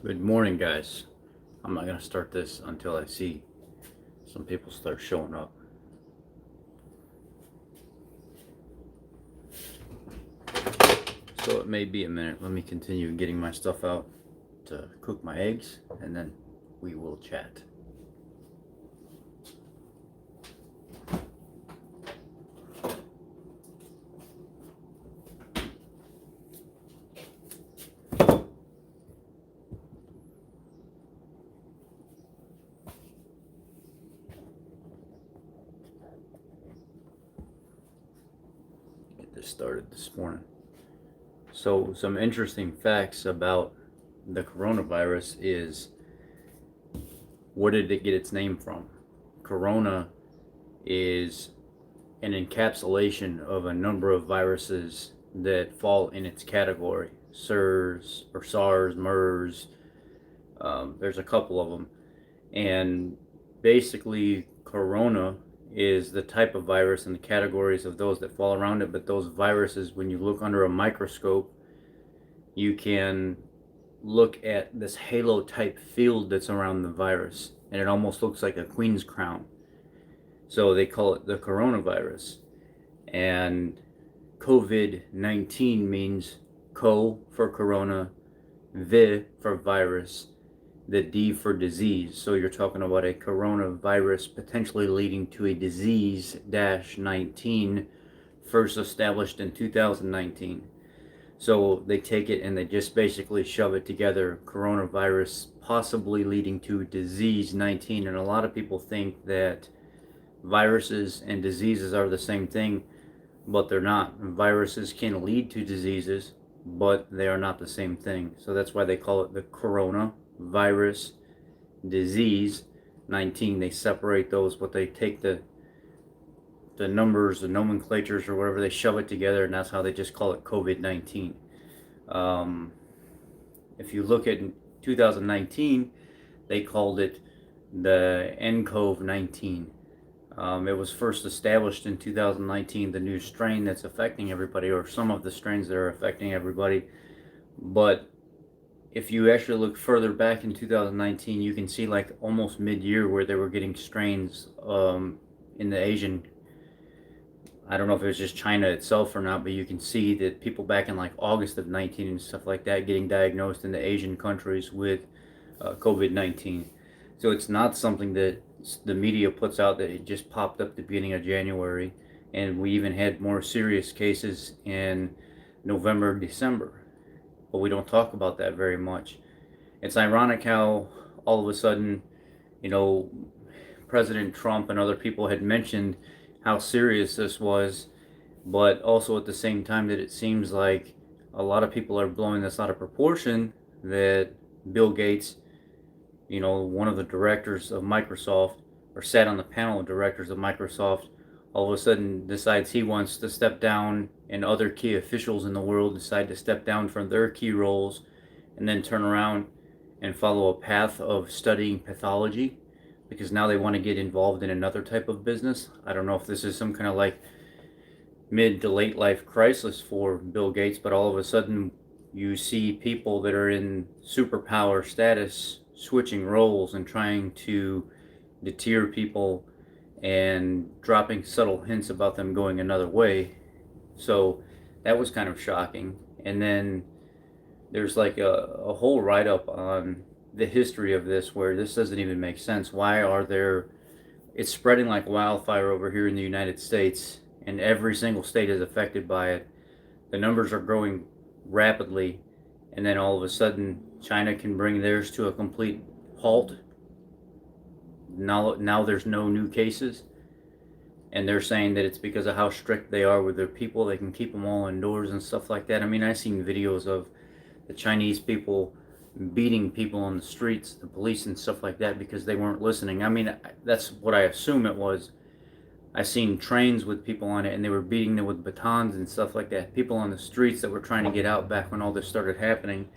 Good morning, guys. I'm not going to start this until I see some people start showing up. So it may be a minute. Let me continue getting my stuff out to cook my eggs, and then we will chat. Get this started this morning. So some interesting facts about the coronavirus is, where did it get its name from? Corona is an encapsulation of a number of viruses that fall in its category. SARS, MERS. There's a couple of them, and basically, corona is the type of virus and the categories of those that fall around it. But those viruses, when you look under a microscope, you can look at this halo type field that's around the virus, and it almost looks like a queen's crown. So they call it the coronavirus. And COVID-19 means co for corona, vi for virus, the D for disease. So you're talking about a coronavirus potentially leading to a disease dash 19, first established in 2019. So they take it and they just basically shove it together, coronavirus possibly leading to disease 19. And a lot of people think that viruses and diseases are the same thing, but they're not. Viruses can lead to diseases, but they are not the same thing. So that's why they call it the coronavirus disease 19. They separate those, but they take the numbers, the nomenclatures, or whatever, they shove it together, and that's how they just call it COVID-19. If you look at 2019, they called it the nCoV-19. It was first established in 2019, the new strain that's affecting everybody, or some of the strains that are affecting everybody. But if you actually look further back in 2019, you can see like almost mid-year where they were getting strains in the Asian, I don't know if it was just China itself or not, but you can see that people back in like August of 19 and stuff like that getting diagnosed in the Asian countries with COVID-19. So it's not something that the media puts out that it just popped up at the beginning of January, and we even had more serious cases in November, December, but we don't talk about that very much. It's ironic how all of a sudden, you know, President Trump and other people had mentioned how serious this was, but also at the same time that it seems like a lot of people are blowing this out of proportion, that Bill Gates, you know, one of the directors of Microsoft, or sat on the panel of directors of Microsoft, all of a sudden decides he wants to step down, and other key officials in the world decide to step down from their key roles and then turn around and follow a path of studying pathology, because now they want to get involved in another type of business. I don't know if this is some kind of like mid to late life crisis for Bill Gates, but all of a sudden you see people that are in superpower status switching roles and trying to deter people and dropping subtle hints about them going another way. So that was kind of shocking. And then there's like a whole write-up on the history of this where this doesn't even make sense. Why are there, it's spreading like wildfire over here in the United States, and every single state is affected by it. The numbers are growing rapidly, and then all of a sudden China can bring theirs to a complete halt. Now there's no new cases, and they're saying that it's because of how strict they are with their people. They can keep them all indoors and stuff like that. I mean, I've seen videos of the Chinese people beating people on the streets, the police and stuff like that, because they weren't listening. I mean, that's what I assume it was. I seen trains with people on it, and they were beating them with batons and stuff like that. People on the streets that were trying to get out back when all this started happening,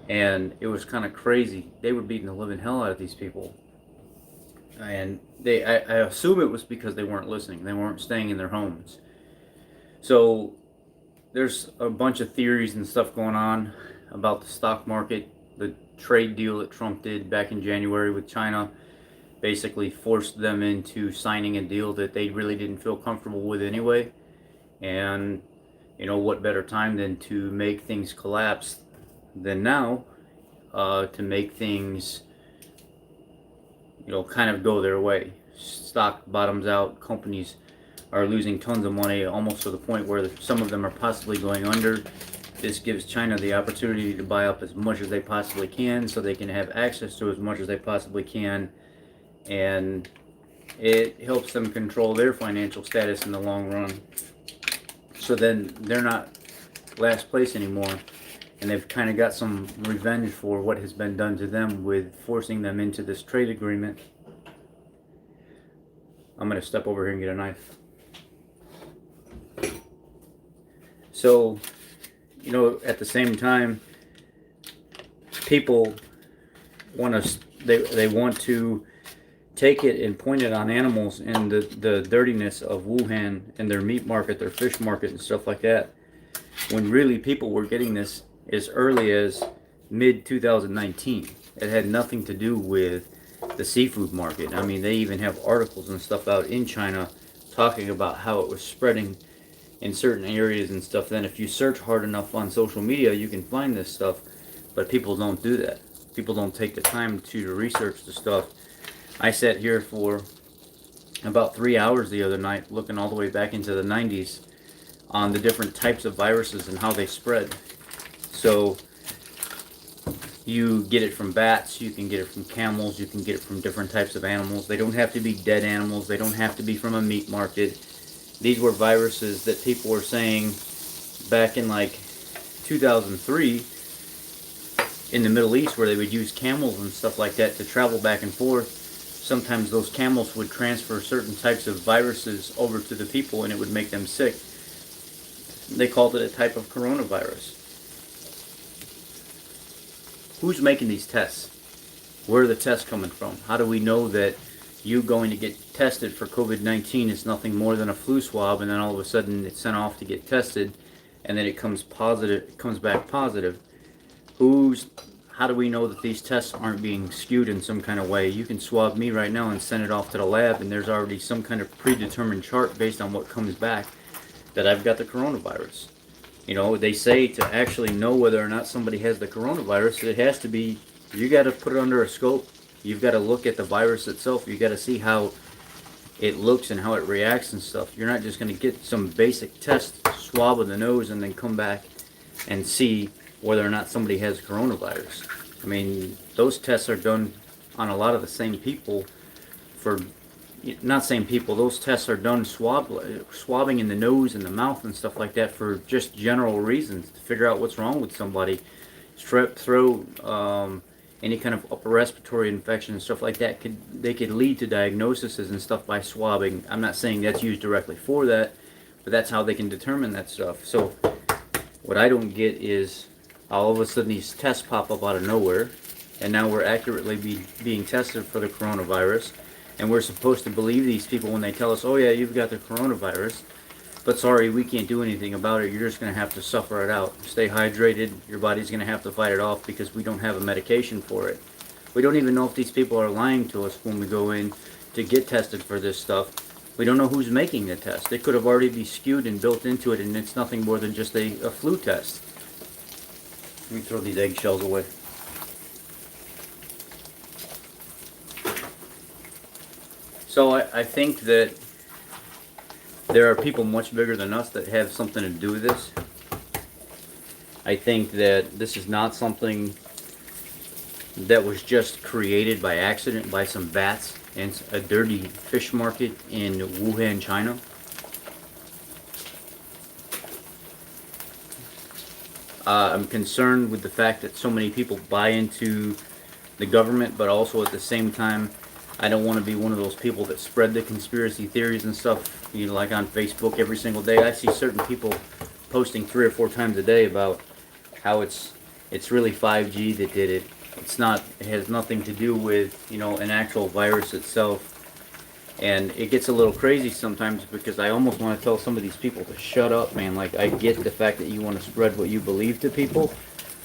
and it was kind of crazy. They were beating the living hell out of these people, and I assume it was because they weren't listening. They weren't staying in their homes. So there's a bunch of theories and stuff going on about the stock market, trade deal that Trump did back in January with China basically forced them into signing a deal that they really didn't feel comfortable with anyway. And what better time than to make things collapse than now, to make things kind of go their way. Stock bottoms out, companies are losing tons of money, almost to the point where some of them are possibly going under. This gives China the opportunity to buy up as much as they possibly can so they can have access to as much as they possibly can, and it helps them control their financial status in the long run. So then they're not last place anymore, and they've kind of got some revenge for what has been done to them with forcing them into this trade agreement. I'm going to step over here and get a knife. So, at the same time, people want to, they want to take it and point it on animals and the dirtiness of Wuhan and their meat market, their fish market and stuff like that, when really people were getting this as early as mid 2019. It had nothing to do with the seafood market. I mean, they even have articles and stuff out in China talking about how it was spreading in certain areas and stuff. Then if you search hard enough on social media, you can find this stuff, but people don't do that. People don't take the time to research the stuff. I sat here for about 3 hours the other night looking all the way back into the 90s on the different types of viruses and how they spread. So you get it from bats, you can get it from camels, you can get it from different types of animals. They don't have to be dead animals, they don't have to be from a meat market. These were viruses that people were saying back in like 2003 in the Middle East, where they would use camels and stuff like that to travel back and forth. Sometimes those camels would transfer certain types of viruses over to the people and it would make them sick. They called it a type of coronavirus. Who's making these tests? Where are the tests coming from? How do we know that you going to get tested for COVID-19 is nothing more than a flu swab, and then all of a sudden it's sent off to get tested and then it comes positive, it comes back positive? How do we know that these tests aren't being skewed in some kind of way? You can swab me right now and send it off to the lab, and there's already some kind of predetermined chart based on what comes back that I've got the coronavirus. They say to actually know whether or not somebody has the coronavirus, it has to be, you got to put it under a scope. You've got to look at the virus itself. You got to see how it looks and how it reacts and stuff. You're not just going to get some basic test, swab of the nose, and then come back and see whether or not somebody has coronavirus. I mean, those tests are done on a lot of the same people those tests are done swabbing in the nose and the mouth and stuff like that for just general reasons, to figure out what's wrong with somebody. Strep throat, any kind of upper respiratory infection and stuff like that, they could lead to diagnoses and stuff by swabbing. I'm not saying that's used directly for that, but that's how they can determine that stuff. So what I don't get is all of a sudden these tests pop up out of nowhere, and now we're accurately being tested for the coronavirus, and we're supposed to believe these people when they tell us, oh yeah, you've got the coronavirus, but sorry, we can't do anything about it. You're just going to have to suffer it out. Stay hydrated. Your body's going to have to fight it off because we don't have a medication for it. We don't even know if these people are lying to us when we go in to get tested for this stuff. We don't know who's making the test. It could have already been skewed and built into it, and it's nothing more than just a flu test. Let me throw these eggshells away. So I think that there are people much bigger than us that have something to do with this. I think that this is not something that was just created by accident by some bats in a dirty fish market in Wuhan, China. I'm concerned with the fact that so many people buy into the government, but also at the same time, I don't want to be one of those people that spread the conspiracy theories and stuff, like on Facebook every single day. I see certain people posting 3 or 4 times a day about how it's really 5G that did it. It's not. It has nothing to do with an actual virus itself. And it gets a little crazy sometimes because I almost want to tell some of these people to shut up, man. Like, I get the fact that you want to spread what you believe to people,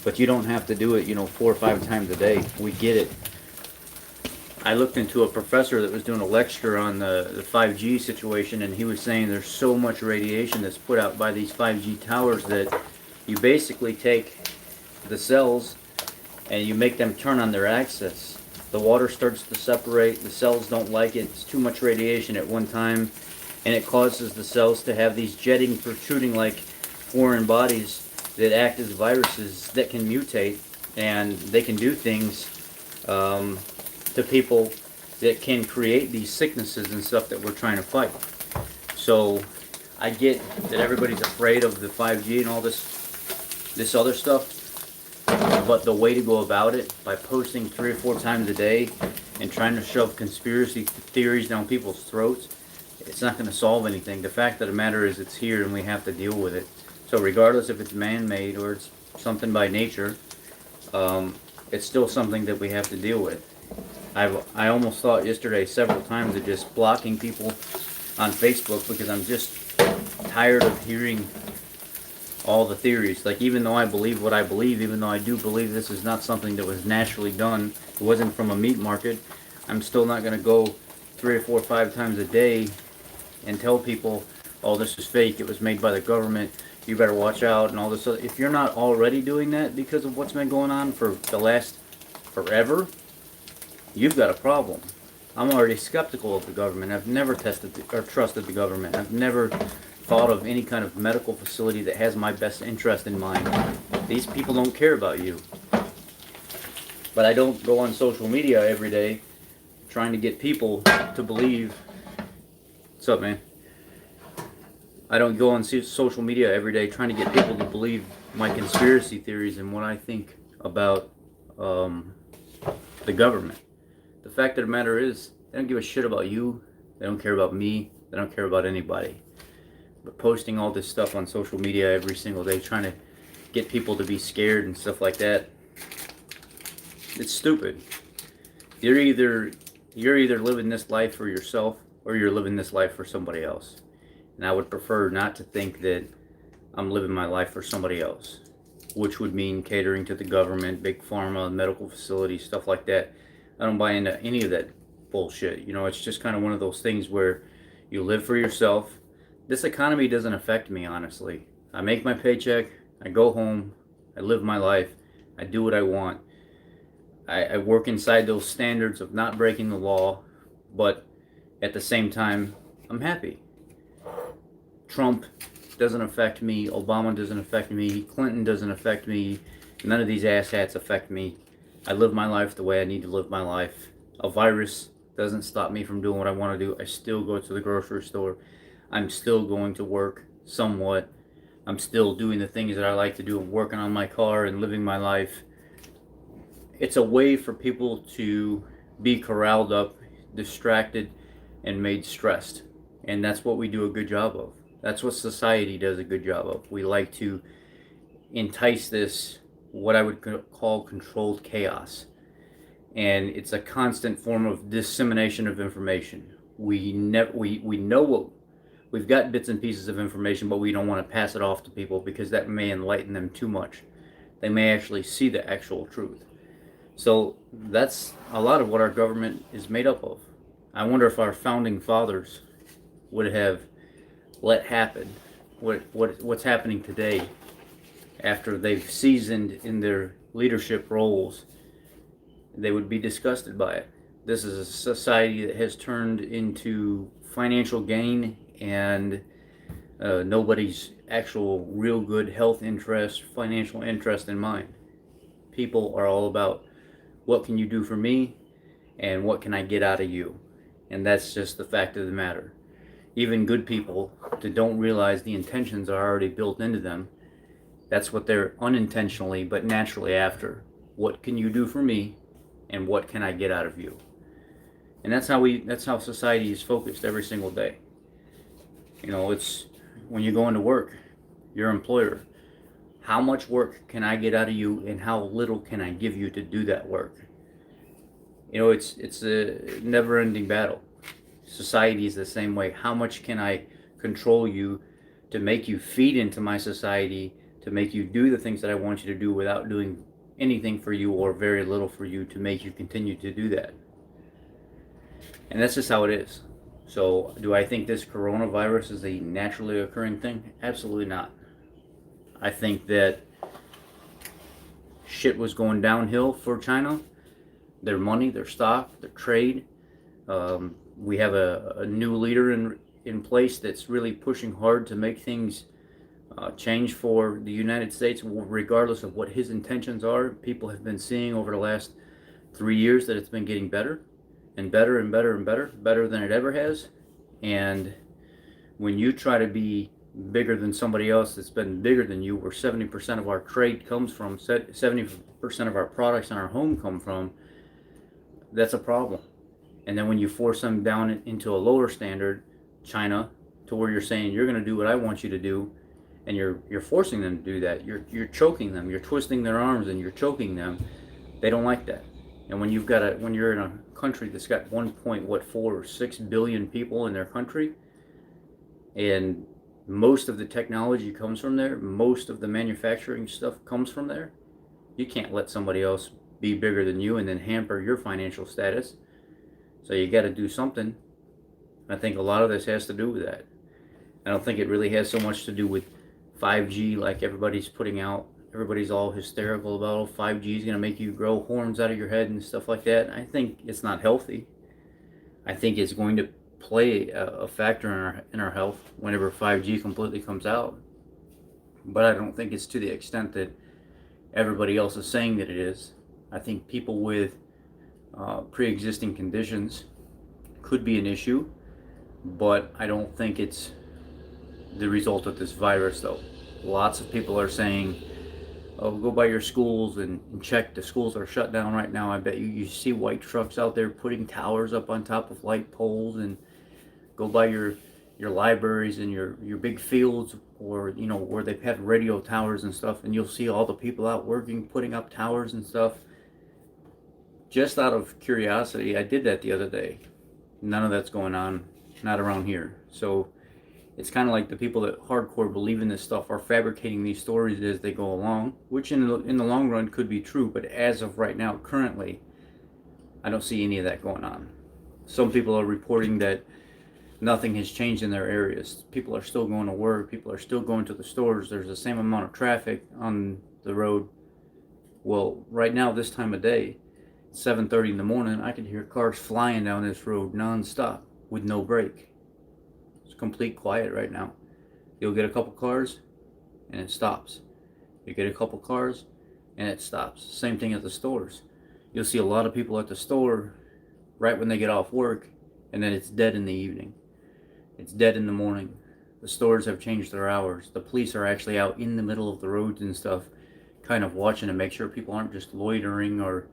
But you don't have to do it, 4 or 5 times a day. We get it. I looked into a professor that was doing a lecture on the 5G situation, and he was saying there's so much radiation that's put out by these 5G towers that you basically take the cells and you make them turn on their axis. The water starts to separate, the cells don't like it, it's too much radiation at one time, and it causes the cells to have these jetting, protruding like foreign bodies that act as viruses that can mutate, and they can do things to people that can create these sicknesses and stuff that we're trying to fight. So I get that everybody's afraid of the 5G and all this other stuff, but the way to go about it, by posting 3 or 4 times a day and trying to shove conspiracy theories down people's throats, it's not going to solve anything. The fact of the matter is it's here and we have to deal with it. So regardless if it's man-made or it's something by nature, it's still something that we have to deal with. I almost thought yesterday several times of just blocking people on Facebook because I'm just tired of hearing all the theories. Like, even though I believe what I believe, even though I do believe this is not something that was naturally done, it wasn't from a meat market, I'm still not going to go 3 or 4 or 5 times a day and tell people, oh, this is fake, it was made by the government, you better watch out, and all this other. If you're not already doing that because of what's been going on for the last forever, you've got a problem. I'm already skeptical of the government. I've never trusted the government. I've never thought of any kind of medical facility that has my best interest in mind. These people don't care about you. But I don't go on social media every day trying to get people to believe. What's up, man? I don't go on social media every day trying to get people to believe my conspiracy theories and what I think about the government. The fact of the matter is, they don't give a shit about you. They don't care about me. They don't care about anybody. But posting all this stuff on social media every single day, trying to get people to be scared and stuff like that, it's stupid. You're either living this life for yourself or you're living this life for somebody else. And I would prefer not to think that I'm living my life for somebody else, which would mean catering to the government, big pharma, medical facilities, stuff like that. I don't buy into any of that bullshit. It's just kind of one of those things where you live for yourself. This economy doesn't affect me, honestly. I make my paycheck, I go home, I live my life, I do what I want. I work inside those standards of not breaking the law, but at the same time, I'm happy. Trump doesn't affect me, Obama doesn't affect me, Clinton doesn't affect me, none of these asshats affect me. I live my life the way I need to live my life. A virus doesn't stop me from doing what I want to do. I still go to the grocery store. I'm still going to work somewhat. I'm still doing the things that I like to do and working on my car and living my life. It's a way for people to be corralled up, distracted, and made stressed. And that's what we do a good job of. That's what society does a good job of. We like to entice this, what I would call controlled chaos. And it's a constant form of dissemination of information. We know what we've got, bits and pieces of information, but we don't want to pass it off to people because that may enlighten them too much. They may actually see the actual truth. So that's a lot of what our government is made up of. I wonder if our founding fathers would have let happen what's happening today after they've seasoned in their leadership roles. They would be disgusted by it. This is a society that has turned into financial gain and nobody's actual real good health interest, financial interest in mind. People are all about what can you do for me and what can I get out of you. And that's just the fact of the matter. Even good people that don't realize the intentions are already built into them, that's what they're unintentionally but naturally after. What can you do for me and what can I get out of you? And that's how society is focused every single day. It's when you go into work, your employer, how much work can I get out of you and how little can I give you to do that work? It's a never-ending battle. Society is the same way. How much can I control you to make you feed into my society, to make you do the things that I want you to do without doing anything for you or very little for you to make you continue to do that. And that's just how it is. So, do I think this coronavirus is a naturally occurring thing? Absolutely not. I think that shit was going downhill for China. Their money, their stock, their trade. We have a new leader in place that's really pushing hard to make things change for the United States, regardless of what his intentions are. People have been seeing over the last 3 years that it's been getting better and better and better and better, better than it ever has. And when you try to be bigger than somebody else that's been bigger than you, where 70% of our trade comes from, 70% of our products in our home come from, that's a problem. And then when you force them down into a lower standard, China, to where you're saying you're going to do what I want you to do, and you're forcing them to do that, you're choking them, you're twisting their arms and you're choking them. They don't like that. And when you're in a country that's got 6 billion people in their country, and most of the technology comes from there, most of the manufacturing stuff comes from there, you can't let somebody else be bigger than you and then hamper your financial status. So you got to do something. I think a lot of this has to do with that. I don't think it really has so much to do with 5G like everybody's putting out. Everybody's all hysterical about, oh, 5G is going to make you grow horns out of your head and stuff like that. I think it's not healthy. I think it's going to play a factor in our health whenever 5G completely comes out. But I don't think it's to the extent that everybody else is saying that it is. I think people with pre-existing conditions could be an issue, but I don't think it's the result of this virus, though. Lots of people are saying, oh, go by your schools and check. The schools are shut down right now. I bet you see white trucks out there putting towers up on top of light poles, and go by your libraries and your big fields, or where they have radio towers and stuff, and you'll see all the people out working, putting up towers and stuff. Just out of curiosity, I did that the other day. None of that's going on, not around here. So it's kind of like the people that hardcore believe in this stuff are fabricating these stories as they go along, which in the long run could be true, but as of right now, currently, I don't see any of that going on. Some people are reporting that nothing has changed in their areas. People are still going to work. People are still going to the stores. There's the same amount of traffic on the road. Well, right now, this time of day, 7:30 in the morning, I could hear cars flying down this road nonstop with no break. It's complete quiet right now. You'll get a couple cars and it stops. You get a couple cars and it stops. Same thing at the stores. You'll see a lot of people at the store right when they get off work, and then it's dead in the evening. It's dead in the morning. The stores have changed their hours. The police are actually out in the middle of the roads and stuff, kind of watching to make sure people aren't just loitering. Or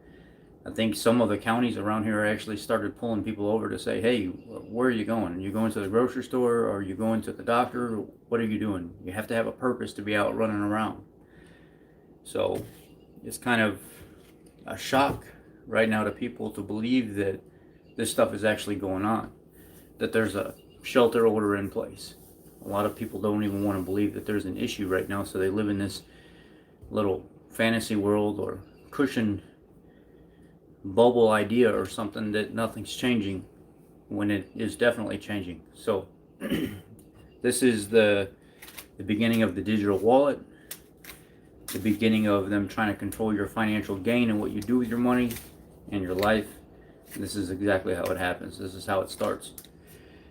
I think some of the counties around here actually started pulling people over to say, hey, where are you going? Are you going to the grocery store? Or are you going to the doctor? What are you doing? You have to have a purpose to be out running around. So it's kind of a shock right now to people to believe that this stuff is actually going on, that there's a shelter order in place. A lot of people don't even want to believe that there's an issue right now, so they live in this little fantasy world or cushion bubble idea or something that nothing's changing, when it is definitely changing. So this is the beginning of the digital wallet, the beginning of them trying to control your financial gain and what you do with your money and your life. This is exactly how it happens. This is how it starts.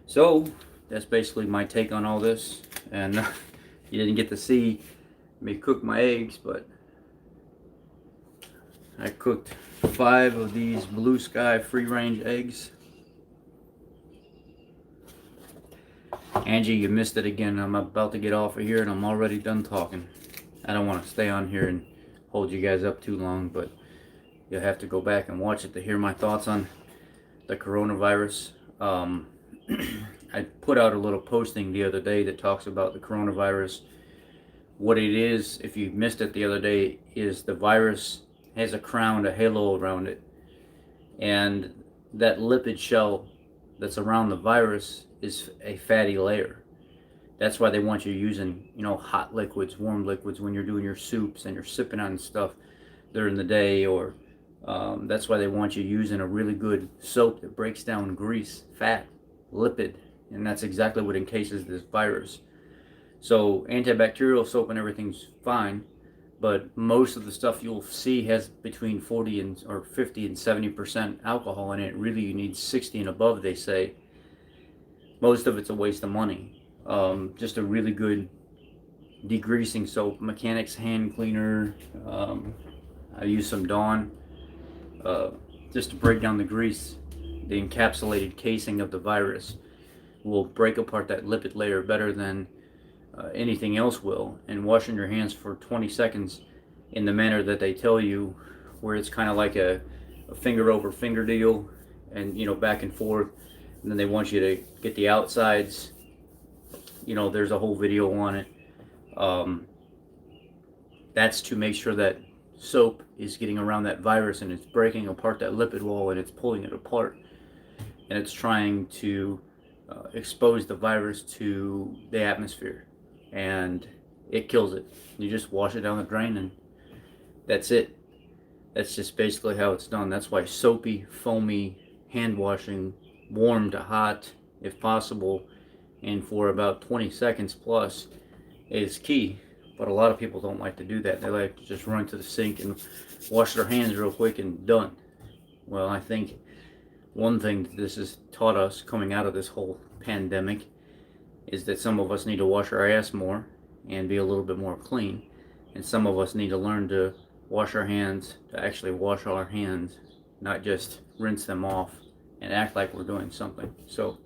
So that's basically my take on all this. And you didn't get to see me cook my eggs, but I cooked 5 of these Blue Sky free range eggs. Angie, you missed it again. I'm about to get off of here and I'm already done talking. I don't want to stay on here and hold you guys up too long, but you'll have to go back and watch it to hear my thoughts on the coronavirus. I put out a little posting the other day that talks about the coronavirus. What it is, if you missed it the other day, is the virus has a crown, a halo around it. And that lipid shell that's around the virus is a fatty layer. That's why they want you using, hot liquids, warm liquids when you're doing your soups and you're sipping on stuff during the day, or that's why they want you using a really good soap that breaks down grease, fat, lipid, and that's exactly what encases this virus. So antibacterial soap and everything's fine, but most of the stuff you'll see has between 40 and or 50 and 70% alcohol in it. Really, you need 60 and above, they say. Most of it's a waste of money. Just a really good degreasing soap, Mechanic's hand cleaner. I use some Dawn uh, just to break down the grease. The encapsulated casing of the virus will break apart that lipid layer better than anything else will. And washing your hands for 20 seconds in the manner that they tell you, where it's kind of like a finger over finger deal, and back and forth, and then they want you to get the outsides. There's a whole video on it. That's to make sure that soap is getting around that virus and it's breaking apart that lipid wall and it's pulling it apart, and it's trying to expose the virus to the atmosphere, and it kills it. You just wash it down the drain and that's it. That's just basically how it's done. That's why soapy, foamy hand washing, warm to hot if possible, and for about 20 seconds plus is key. But a lot of people don't like to do that. They like to just run to the sink and wash their hands real quick and done. Well, I think one thing that this has taught us coming out of this whole pandemic is that some of us need to wash our ass more and be a little bit more clean. And some of us need to learn to wash our hands, to actually wash our hands, not just rinse them off and act like we're doing something. So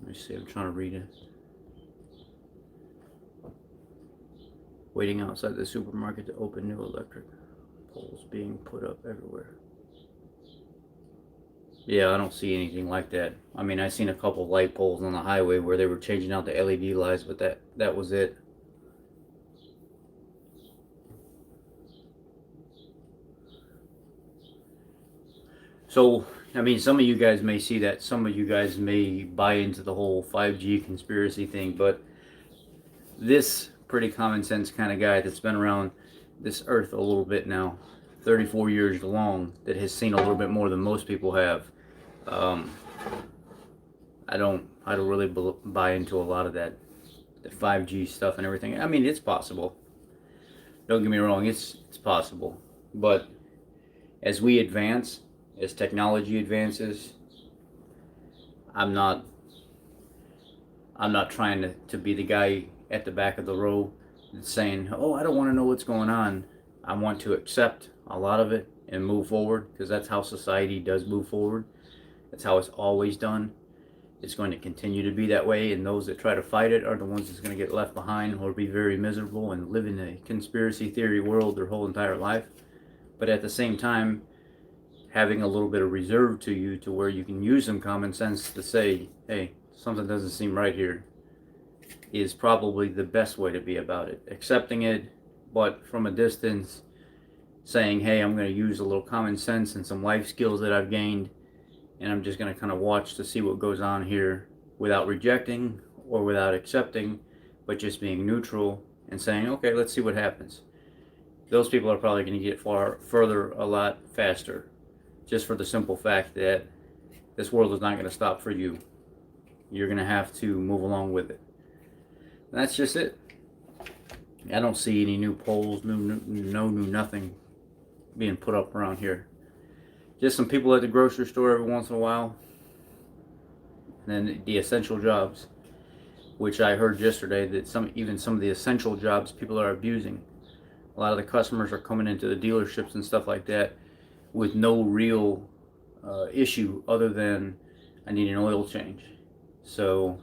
let me see, I'm trying to read it. Waiting outside the supermarket to open, new electric poles being put up everywhere. Yeah, I don't see anything like that. I mean, I seen a couple light poles on the highway where they were changing out the LED lights, but that was it. So, I mean, some of you guys may see that. Some of you guys may buy into the whole 5G conspiracy thing, but this pretty common sense kind of guy that's been around this earth a little bit now, 34 years long, that has seen a little bit more than most people have. I don't really buy into a lot of that, the 5G stuff and everything. I mean, it's possible. Don't get me wrong, it's possible. But as we advance, as technology advances, I'm not trying to be the guy at the back of the row saying, oh, I don't want to know what's going on. I want to accept a lot of it and move forward, because that's how society does move forward. That's how it's always done. It's going to continue to be that way, and those that try to fight it are the ones that's going to get left behind or be very miserable and live in a conspiracy theory world their whole entire life. But at the same time, having a little bit of reserve to you, to where you can use some common sense to say, hey, something doesn't seem right here, is probably the best way to be about it. Accepting it, but from a distance, saying, hey, I'm going to use a little common sense and some life skills that I've gained, and I'm just going to kind of watch to see what goes on here, without rejecting or without accepting, but just being neutral and saying, okay, let's see what happens. Those people are probably going to get further a lot faster, just for the simple fact that this world is not going to stop for you. You're going to have to move along with it. And that's just it. I don't see any new poles, new nothing being put up around here. Just some people at the grocery store every once in a while. And then the essential jobs, which I heard yesterday that even some of the essential jobs people are abusing. A lot of the customers are coming into the dealerships and stuff like that with no real issue other than, I need an oil change. So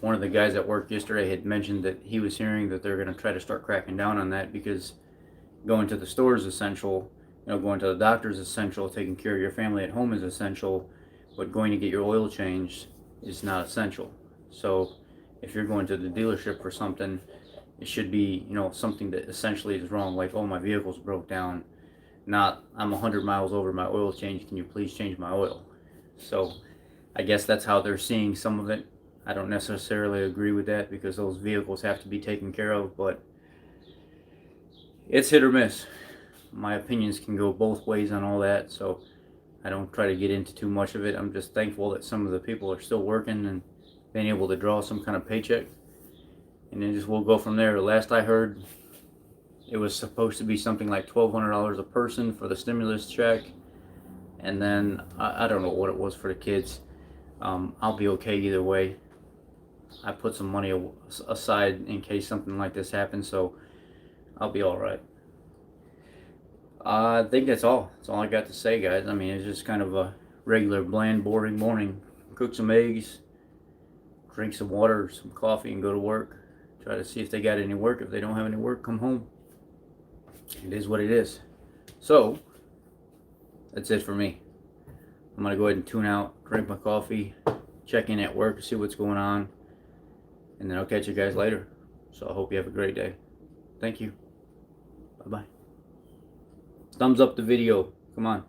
one of the guys at work yesterday had mentioned that he was hearing that they're going to try to start cracking down on that, because going to the store is essential, going to the doctor is essential, taking care of your family at home is essential, but going to get your oil changed is not essential. So if you're going to the dealership for something, it should be, something that essentially is wrong, like, oh, my vehicle's broke down, not I'm 100 miles over my oil change, can you please change my oil? So I guess that's how they're seeing some of it. I don't necessarily agree with that because those vehicles have to be taken care of, but it's hit or miss. My opinions can go both ways on all that, so I don't try to get into too much of it. I'm just thankful that some of the people are still working and being able to draw some kind of paycheck, and then just we'll go from there. Last I heard, it was supposed to be something like $1,200 a person for the stimulus check, and then I don't know what it was for the kids. I'll be okay either way. I put some money aside in case something like this happens, so I'll be all right. I think that's all. That's all I got to say, guys. I mean, it's just kind of a regular, bland, boring morning. Cook some eggs, drink some water, some coffee, and go to work. Try to see if they got any work. If they don't have any work, come home. It is what it is. So, that's it for me. I'm going to go ahead and tune out, drink my coffee, check in at work, see what's going on, and then I'll catch you guys later. So I hope you have a great day. Thank you. Bye-bye. Thumbs up the video. Come on.